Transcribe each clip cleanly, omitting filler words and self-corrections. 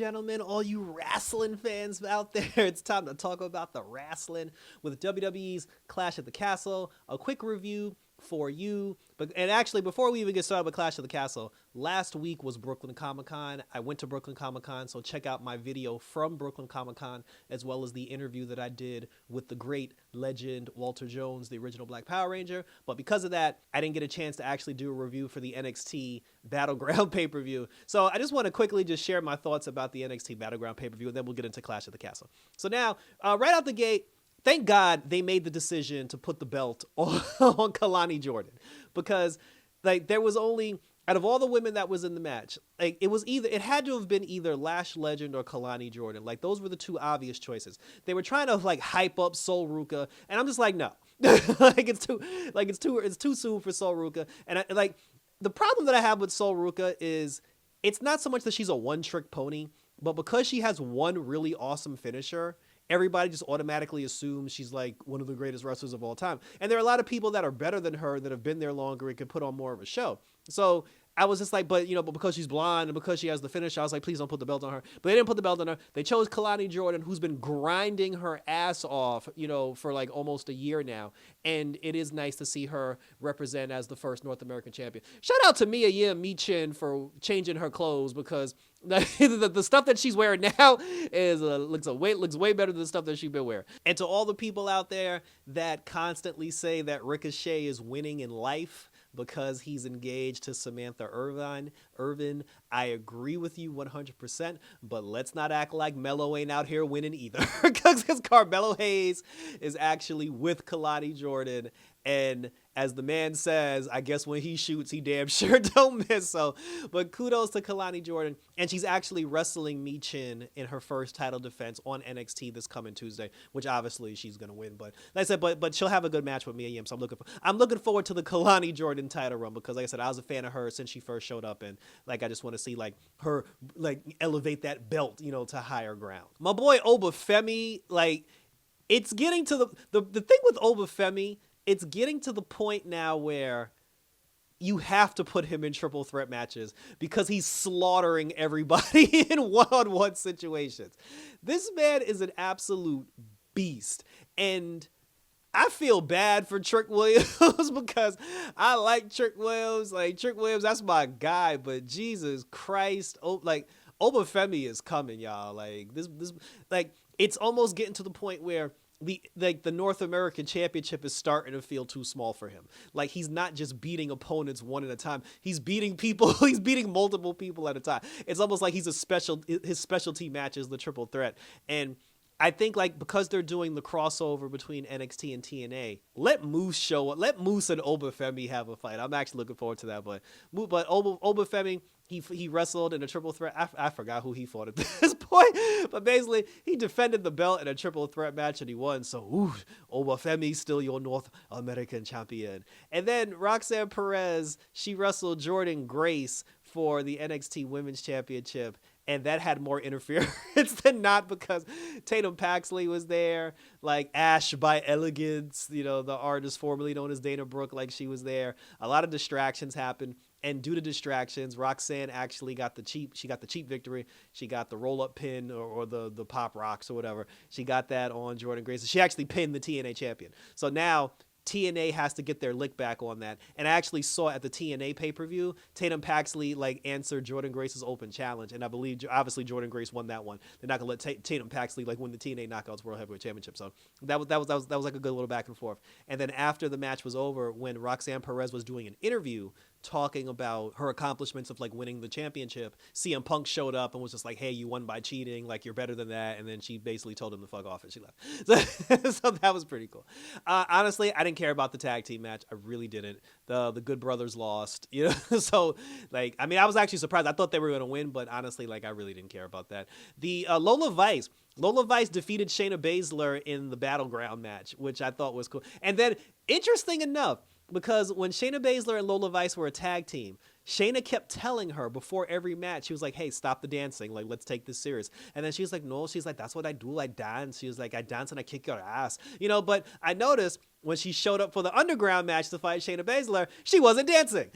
gentlemen, all you wrestling fans out there, it's time to talk about the wrestling with WWE's Clash at the Castle. A quick review for you. And actually, before we even get started with Clash of the Castle, last week was Brooklyn Comic Con. I went to Brooklyn Comic Con, so check out my video from Brooklyn Comic Con, as well as the interview that I did with the great legend Walter Jones, the original Black Power Ranger. But because of that, I didn't get a chance to actually do a review for the NXT Battleground pay-per-view. So I just want to quickly just share my thoughts about the NXT Battleground pay-per-view, and then we'll get into Clash of the Castle. So now, right out the gate, thank God they made the decision to put the belt on Kalani Jordan, because like there was only, out of all the women that was in the match, like it had to have been either Lash Legend or Kalani Jordan. Like those were the two obvious choices. They were trying to like hype up Sol Ruka, and I'm just like, no, it's too soon for Sol Ruka. And the problem that I have with Sol Ruka is it's not so much that she's a one-trick pony, but because she has one really awesome finisher, everybody just automatically assumes she's like one of the greatest wrestlers of all time. And there are a lot of people that are better than her that have been there longer and can put on more of a show. So I was just like, but because she's blonde and because she has the finish, I was like, please don't put the belt on her. But they didn't put the belt on her. They chose Kalani Jordan, who's been grinding her ass off, for like almost a year now. And it is nice to see her represent as the first North American champion. Shout out to Mia Yim Michin for changing her clothes, because the stuff that she's wearing now looks way better than the stuff that she's been wearing. And to all the people out there that constantly say that Ricochet is winning in life because he's engaged to Samantha Irvin, I agree with you 100%, but let's not act like Melo ain't out here winning either, because Carmelo Hayes is actually with Kalani Jordan, and as the man says, I guess when he shoots, he damn sure don't miss. So, but kudos to Kalani Jordan, and she's actually wrestling Michin in her first title defense on NXT this coming Tuesday, which obviously she's gonna win. But like I said, but she'll have a good match with Mia Yim. So I'm looking forward to the Kalani Jordan title run, because like I said, I was a fan of her since she first showed up, and like I just want to see like her like elevate that belt, to higher ground. My boy Obafemi, like it's getting to the thing with Obafemi. It's getting to the point now where you have to put him in triple threat matches because he's slaughtering everybody in one-on-one situations. This man is an absolute beast. And I feel bad for Trick Williams because I like Trick Williams. Like Trick Williams, that's my guy. But Jesus Christ, Obafemi is coming, y'all. Like this, like it's almost getting to the point where the North American Championship is starting to feel too small for him. Like he's not just beating opponents one at a time. He's beating people. He's beating multiple people at a time. It's almost like his specialty match is the triple threat. And I think like because they're doing the crossover between NXT and TNA, let Moose show up. Let Moose and Obafemi have a fight. I'm actually looking forward to that. But Obafemi, he wrestled in a triple threat. I forgot who he fought at this point, but basically he defended the belt in a triple threat match and he won. So Obafemi still your North American champion. And then Roxanne Perez, she wrestled Jordynne Grace for the NXT Women's Championship. And that had more interference than not, because Tatum Paxley was there, like Ash by Elegance, the artist formerly known as Dana Brooke, like she was there. A lot of distractions happened. And due to distractions, Roxanne actually got the cheap victory. She got the roll-up pin or the pop rocks or whatever. She got that on Jordynne Grace. She actually pinned the TNA champion. So now TNA has to get their lick back on that. And I actually saw at the TNA pay-per-view, Tatum Paxley answered Jordynne Grace's open challenge, and I believe obviously Jordynne Grace won that one. They're not gonna let Tatum Paxley win the TNA Knockouts World Heavyweight Championship. So that was like a good little back and forth. And then after the match was over, when Roxanne Perez was doing an interview talking about her accomplishments of winning the championship, CM Punk showed up and was just like, hey, you won by cheating, you're better than that. And then she basically told him to fuck off and she left. So that was pretty cool. Honestly, I didn't care about the tag team match. I really didn't. The Good Brothers lost, so I was actually surprised. I thought they were going to win, but honestly, I really didn't care about that. The Lola Vice defeated Shayna Baszler in the Battleground match, which I thought was cool. And then interesting enough, because when Shayna Baszler and Lola Vice were a tag team, Shayna kept telling her before every match, she was like, hey, stop the dancing. Let's take this serious. And then she's like, no, that's what I do. I dance. She was like, I dance and I kick your ass. But I noticed when she showed up for the underground match to fight Shayna Baszler, she wasn't dancing.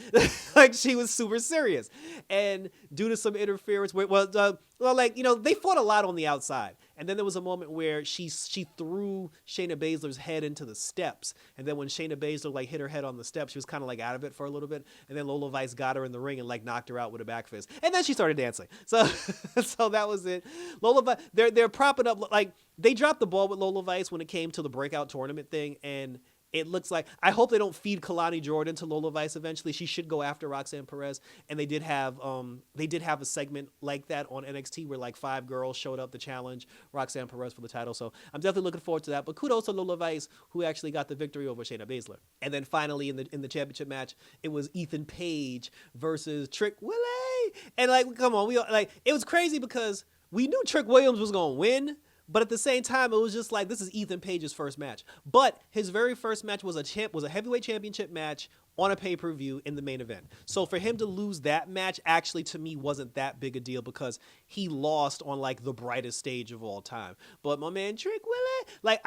Like, she was super serious. And due to some interference, they fought a lot on the outside. And then there was a moment where she threw Shayna Baszler's head into the steps. And then when Shayna Baszler hit her head on the steps, she was kind of out of it for a little bit. And then Lola Vice got her in the ring and knocked her out with a back fist. And then she started dancing. So so that was it. Lola Vice, they're propping up, they dropped the ball with Lola Vice when it came to the breakout tournament thing, and it looks like, I hope they don't feed Kalani Jordan to Lola Vice eventually. She should go after Roxanne Perez, and they did have a segment like that on NXT where 5 girls showed up to challenge Roxanne Perez for the title. So I'm definitely looking forward to that. But kudos to Lola Vice, who actually got the victory over Shayna Baszler. And then finally in the championship match, it was Ethan Page versus Trick Willie. And come on, it was crazy because we knew Trick Williams was gonna win. But at the same time, it was just this is Ethan Page's first match. But his very first match was a heavyweight championship match on a pay-per-view in the main event. So for him to lose that match actually to me wasn't that big a deal because he lost on the brightest stage of all time. But my man Trick Willie,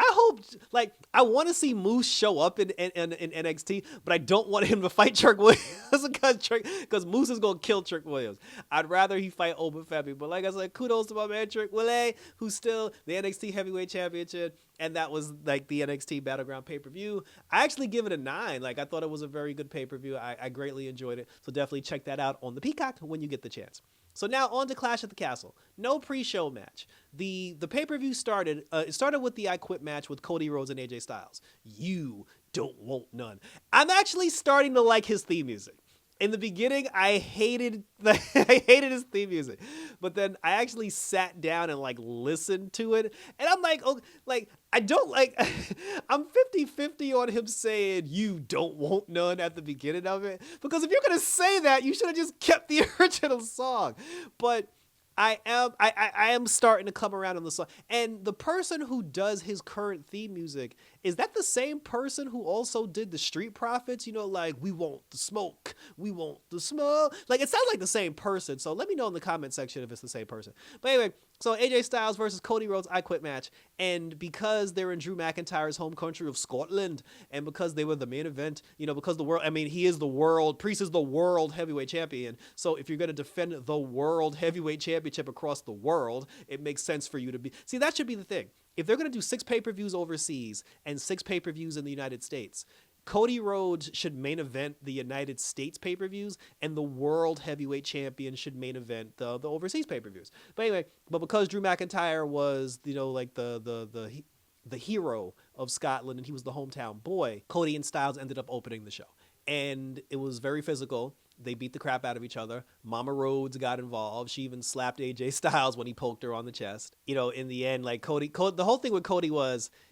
I want to see Moose show up in NXT, but I don't want him to fight Trick Williams because Moose is gonna kill Trick Williams. I'd rather he fight Oba Femi. But like I said, kudos to my man Trick Willie, who's still the NXT Heavyweight Championship. And that was the NXT Battleground pay-per-view. I actually give it a 9. I thought it was a very good pay-per-view. I greatly enjoyed it. So definitely check that out on the Peacock when you get the chance. So now on to Clash at the Castle. No pre-show match. The pay-per-view started with the I Quit match with Cody Rhodes and AJ Styles. You don't want none. I'm actually starting to like his theme music. In the beginning, I hated his theme music, but then I actually sat down and listened to it, and I'm I don't I'm 50-50 on him saying you don't want none at the beginning of it, because if you're gonna say that, you should have just kept the original song. But I am starting to come around on the song. And the person who does his current theme music, is that the same person who also did the Street Profits? We want the smoke. We want the smoke. It sounds like the same person. So let me know in the comment section if it's the same person. But anyway, so AJ Styles versus Cody Rhodes I Quit match. And because they're in Drew McIntyre's home country of Scotland, and because they were the main event, because he is the world, Priest is the world heavyweight champion. So if you're going to defend the world heavyweight championship across the world, it makes sense for you to be. See, that should be the thing. If they're going to do 6 pay-per-views overseas and 6 pay-per-views in the United States, Cody Rhodes should main event the United States pay-per-views, and the world heavyweight champion should main event the overseas pay-per-views. But anyway, because Drew McIntyre was, the hero of Scotland and he was the hometown boy, Cody and Styles ended up opening the show. And it was very physical. They beat the crap out of each other. Mama Rhodes got involved. She even slapped AJ Styles when he poked her on the chest. In the end, Cody, the whole thing with Cody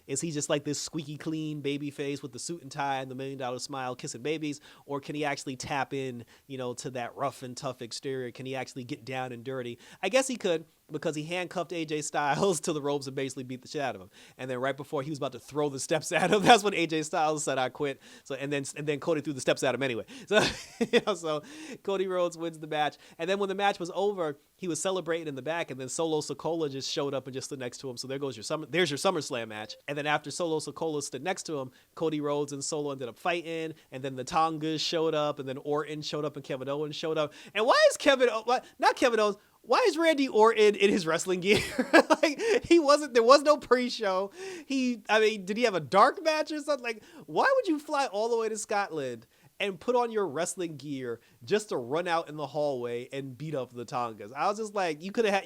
is he just this squeaky clean baby face with the suit and tie and the $1 million smile kissing babies? Or can he actually tap in, to that rough and tough exterior? Can he actually get down and dirty? I guess he could, because he handcuffed AJ Styles to the ropes and basically beat the shit out of him. And then right before he was about to throw the steps at him, that's when AJ Styles said, I quit. So and then Cody threw the steps at him anyway. So so Cody Rhodes wins the match. And then when the match was over, he was celebrating in the back, and then Solo Sikoa just showed up and just stood next to him. So there's your SummerSlam match. And then after Solo Sikoa stood next to him, Cody Rhodes and Solo ended up fighting, and then the Tongas showed up, and then Orton showed up, and Kevin Owens showed up. And why is not Kevin Owens, why is Randy Orton in his wrestling gear? There was no pre-show. Did he have a dark match or something? Why would you fly all the way to Scotland and put on your wrestling gear just to run out in the hallway and beat up the Tongas? I was just he could have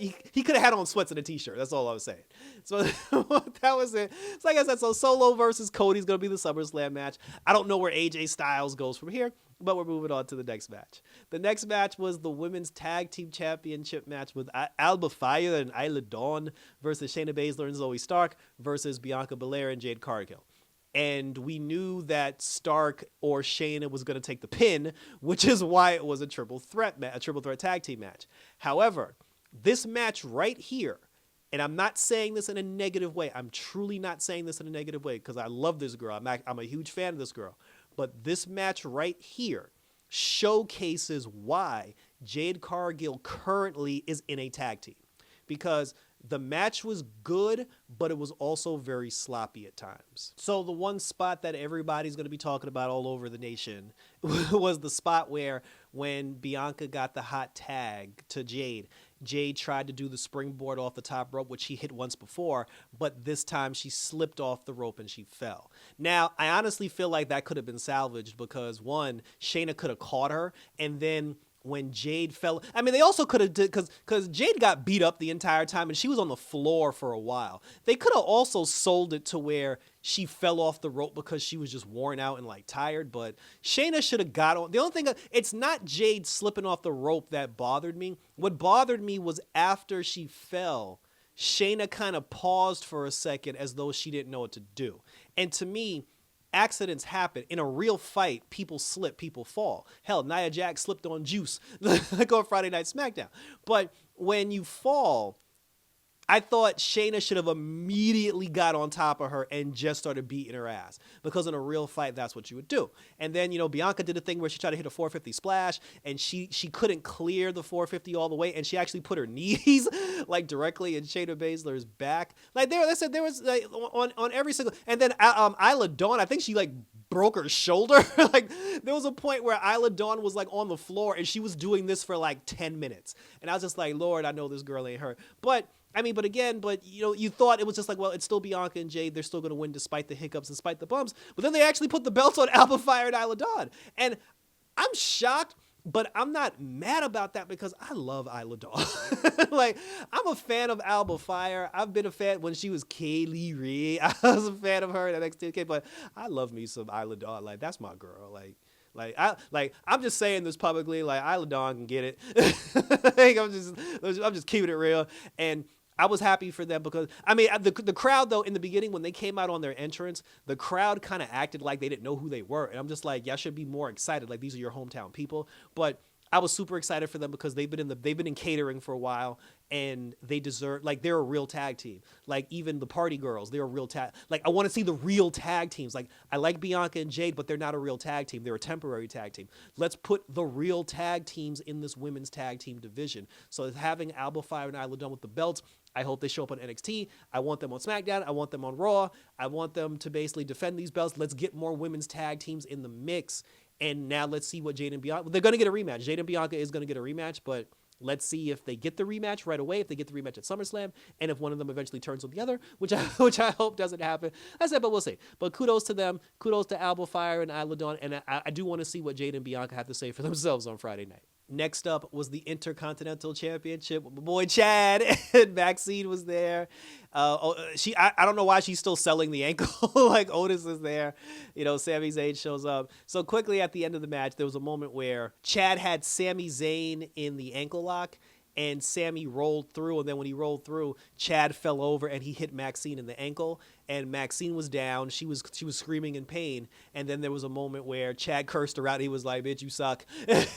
had on sweats and a t-shirt. That's all I was saying. So that was it. So like I said, so Solo versus Cody's going to be the SummerSlam match. I don't know where AJ Styles goes from here, but we're moving on to the next match. The next match was the Women's Tag Team Championship match with Alba Fire and Isla Dawn versus Shayna Baszler and Zoe Stark versus Bianca Belair and Jade Cargill. And we knew that Stark or Shayna was going to take the pin, which is why it was a triple threat tag team match. However, this match right here, and I'm not saying this in a negative way. I'm truly not saying this in a negative way because I love this girl. I'm a huge fan of this girl. But this match right here showcases why Jade Cargill currently is in a tag team. Because The match was good, but it was also very sloppy at times. So the one spot that everybody's going to be talking about all over the nation was the spot where when Bianca got the hot tag to Jade, Jade tried to do the springboard off the top rope, which she hit once before, but this time she slipped off the rope and she fell. Now, I honestly feel like that could have been salvaged because, one, Shayna could have caught her, and then when Jade fell, I mean, they also could have, because Jade got beat up the entire time and she was on the floor for a while. They could have also sold it to where she fell off the rope because she was just worn out and like tired, but Shayna should have got on. The only thing, it's not Jade slipping off the rope that bothered me. What bothered me was after she fell, Shayna kind of paused for a second as though she didn't know what to do. And to me, accidents happen. In a real fight, people slip, people fall. Hell, Nia Jax slipped on Juice like on Friday Night SmackDown. But when you fall, I thought Shayna should have immediately got on top of her and just started beating her ass. Because in a real fight, that's what you would do. And then, Bianca did a thing where she tried to hit a 450 splash, and she couldn't clear the 450 all the way, and she actually put her knees like directly in Shayna Baszler's back. Like there was like on every single, and then Isla Dawn, I think she like broke her shoulder. Like there was a point where Isla Dawn was like on the floor and she was doing this for like 10 minutes. And I was just like, Lord, I know this girl ain't hurt. But you thought it was just like, well, it's still Bianca and Jade. They're still going to win despite the hiccups, despite the bumps. But then they actually put the belts on Alba Fire and Isla Dawn. And I'm shocked, but I'm not mad about that because I love Isla Dawn. Like, I'm a fan of Alba Fire. I've been a fan when she was Kaylee Ray. I was a fan of her in NXT, but I love me some Isla Dawn. Like, that's my girl. I'm just saying this publicly. Like, Isla Dawn can get it. Like, I'm just keeping it real. And I was happy for them because, I mean, the crowd, though, in the beginning, when they came out on their entrance, the crowd kind of acted like they didn't know who they were. And I'm just like, y'all should be more excited. Like, these are your hometown people. But I was super excited for them because they've been in catering for a while, and they deserve, like, they're a real tag team. Like, even the Party Girls, they're a real tag. Like, I want to see the real tag teams. Like, I like Bianca and Jade, but they're not a real tag team. They're a temporary tag team. Let's put the real tag teams in this women's tag team division. So having Alba Fire and Isla Dawn with the belts, I hope they show up on NXT. I want them on SmackDown. I want them on Raw. I want them to basically defend these belts. Let's get more women's tag teams in the mix. And now let's see what Jade and Bianca, they're going to get a rematch. Jade and Bianca is going to get a rematch, but let's see if they get the rematch right away, if they get the rematch at SummerSlam, and if one of them eventually turns on the other, which I hope doesn't happen. I said, but we'll see. But kudos to them. Kudos to Alba Fire and Isla Dawn. And I do want to see what Jade and Bianca have to say for themselves on Friday night. Next up was the Intercontinental Championship. My boy Chad and Maxine was there. I don't know why she's still selling the ankle. Like Otis is there. Sami Zayn shows up. So quickly at the end of the match, there was a moment where Chad had Sami Zayn in the ankle lock, and Sami rolled through, and then when he rolled through, Chad fell over and he hit Maxine in the ankle, and Maxine was down. She was screaming in pain, and then there was a moment where Chad cursed her out. He was like, bitch, you suck.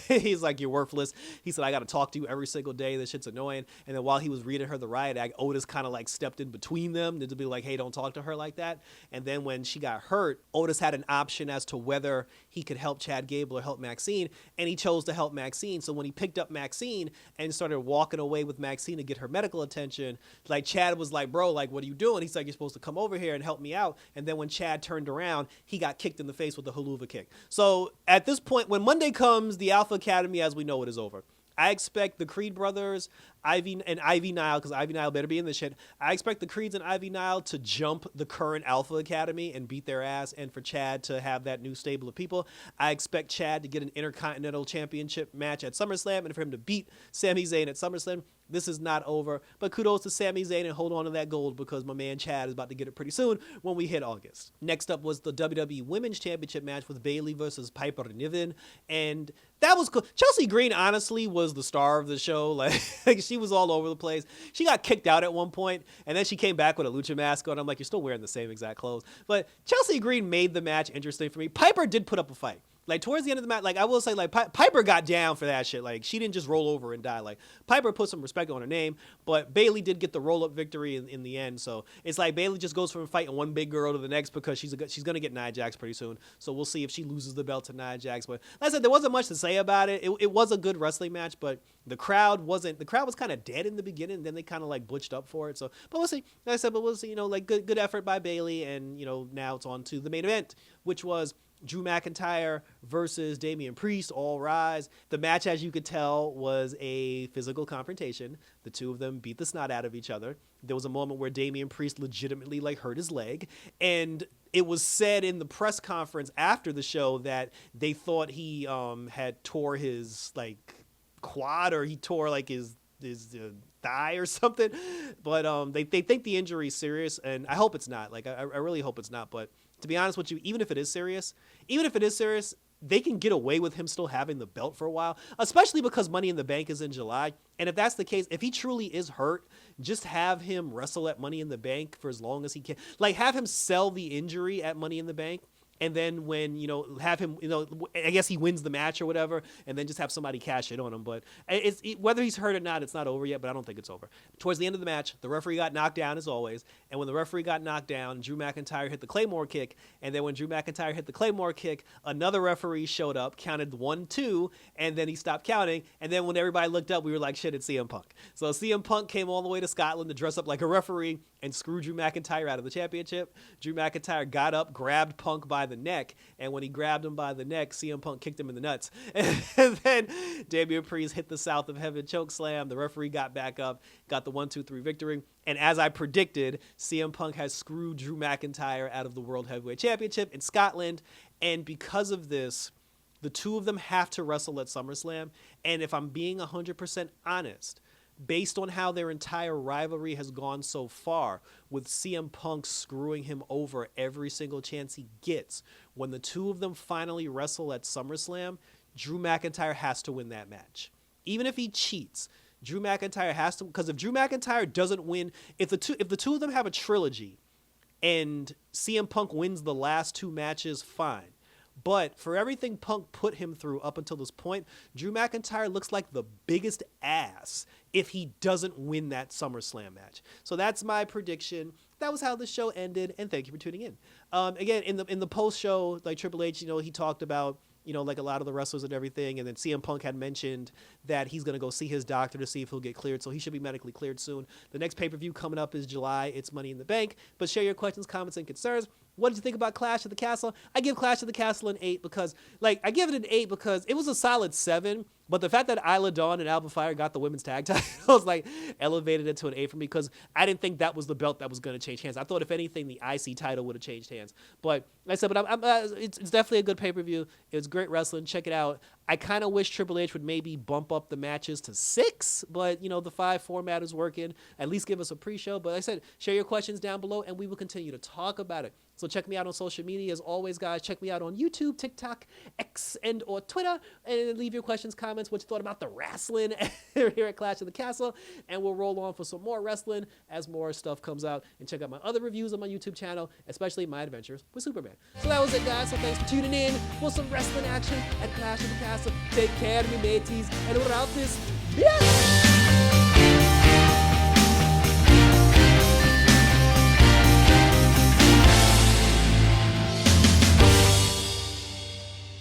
He's like, you're worthless. He said, I got to talk to you every single day. This shit's annoying. And then while he was reading her the riot act, Otis kind of like stepped in between them to be like, hey, don't talk to her like that. And then when she got hurt, Otis had an option as to whether he could help Chad Gable or help Maxine, and he chose to help Maxine. So when he picked up Maxine and started walking away with Maxine to get her medical attention, like Chad was like, bro, like, what are you doing? He's like, you're supposed to come over here and help me out. And then when Chad turned around, he got kicked in the face with a haluva kick. So at this point, when Monday comes, the Alpha Academy, as we know it, is over. I expect the Creed brothers, Ivy Nile, because Ivy Nile better be in this shit. I expect the Creeds and Ivy Nile to jump the current Alpha Academy and beat their ass, and for Chad to have that new stable of people. I expect Chad to get an Intercontinental Championship match at SummerSlam, and for him to beat Sami Zayn at SummerSlam. This is not over, but kudos to Sami Zayn and hold on to that gold because my man Chad is about to get it pretty soon when we hit August. Next up was the WWE Women's Championship match with Bayley versus Piper Niven, and that was cool. Chelsea Green honestly was the star of the show. Like she was all over the place. She got kicked out at one point, and then she came back with a lucha mask on. I'm like, you're still wearing the same exact clothes. But Chelsea Green made the match interesting for me. Piper did put up a fight. Like towards the end of the match, like I will say, like Piper got down for that shit. Like she didn't just roll over and die. Like Piper put some respect on her name, but Bayley did get the roll up victory in the end. So it's like Bayley just goes from fighting one big girl to the next because she's gonna get Nia Jax pretty soon. So we'll see if she loses the belt to Nia Jax. But like I said, there wasn't much to say about it. It was a good wrestling match, but the crowd was kind of dead in the beginning. Then they kind of like butched up for it. So, but we'll see. Like I said, but we'll see. You know, like good effort by Bayley, and you know now it's on to the main event, which was Drew McIntyre versus Damian Priest. All rise. The match, as you could tell, was a physical confrontation. The two of them beat the snot out of each other. There was a moment where Damian Priest legitimately like hurt his leg, and it was said in the press conference after the show that they thought he had tore his like quad, or he tore like his thigh or something. But they think the injury is serious, and I hope it's not. Like I really hope it's not. But to be honest with you, even if it is serious, they can get away with him still having the belt for a while, especially because Money in the Bank is in July. And if that's the case, if he truly is hurt, just have him wrestle at Money in the Bank for as long as he can. Like have him sell the injury at Money in the Bank. And then when, you know, have him, you know, I guess he wins the match or whatever, and then just have somebody cash in on him. But whether he's hurt or not, it's not over yet, but I don't think it's over. Towards the end of the match, the referee got knocked down as always. And when the referee got knocked down, Drew McIntyre hit the Claymore kick. And then when Drew McIntyre hit the Claymore kick, another referee showed up, counted 1, 2, and then he stopped counting. And then when everybody looked up, we were like, shit, it's CM Punk. So CM Punk came all the way to Scotland to dress up like a referee and screw Drew McIntyre out of the championship. Drew McIntyre got up, grabbed Punk by the neck, and when he grabbed him by the neck, CM Punk kicked him in the nuts. And then Damian Priest hit the South of Heaven choke slam. The referee got back up, got the 1, 2, 3 victory. And as I predicted, CM Punk has screwed Drew McIntyre out of the World Heavyweight Championship in Scotland. And because of this, the two of them have to wrestle at SummerSlam. And if I'm being 100% honest, based on how their entire rivalry has gone so far, with CM Punk screwing him over every single chance he gets, when the two of them finally wrestle at SummerSlam, Drew McIntyre has to win that match. Even if he cheats, Drew McIntyre has to, because if Drew McIntyre doesn't win, if the two of them have a trilogy and CM Punk wins the last 2 matches, fine. But for everything Punk put him through up until this point, Drew McIntyre looks like the biggest ass if he doesn't win that SummerSlam match. So that's my prediction. That was how the show ended, and thank you for tuning in. Again, in the post show, like Triple H, you know, he talked about, you know, like a lot of the wrestlers and everything. And then CM Punk had mentioned that he's going to go see his doctor to see if he'll get cleared. So he should be medically cleared soon. The next pay-per-view coming up is July. It's Money in the Bank. But share your questions, comments, and concerns. What did you think about Clash of the Castle? I give Clash of the Castle an 8 because, like, I give it an 8 because it was a solid 7. But the fact that Isla Dawn and Alba Fire got the women's tag titles, like, elevated it to an 8 for me because I didn't think that was the belt that was going to change hands. I thought, if anything, the IC title would have changed hands. But like I said, it's definitely a good pay-per-view. It was great wrestling. Check it out. I kind of wish Triple H would maybe bump up the matches to 6, but, you know, the 5 format is working. At least give us a pre-show. But like I said, share your questions down below, and we will continue to talk about it. So check me out on social media. As always, guys, check me out on YouTube, TikTok, X, and or Twitter. And leave your questions, comments, what you thought about the wrestling here at Clash of the Castle. And we'll roll on for some more wrestling as more stuff comes out. And check out my other reviews on my YouTube channel, especially my adventures with Superman. So that was it, guys. So thanks for tuning in for some wrestling action at Clash of the Castle. Take care of me, mateys. And without this, yes!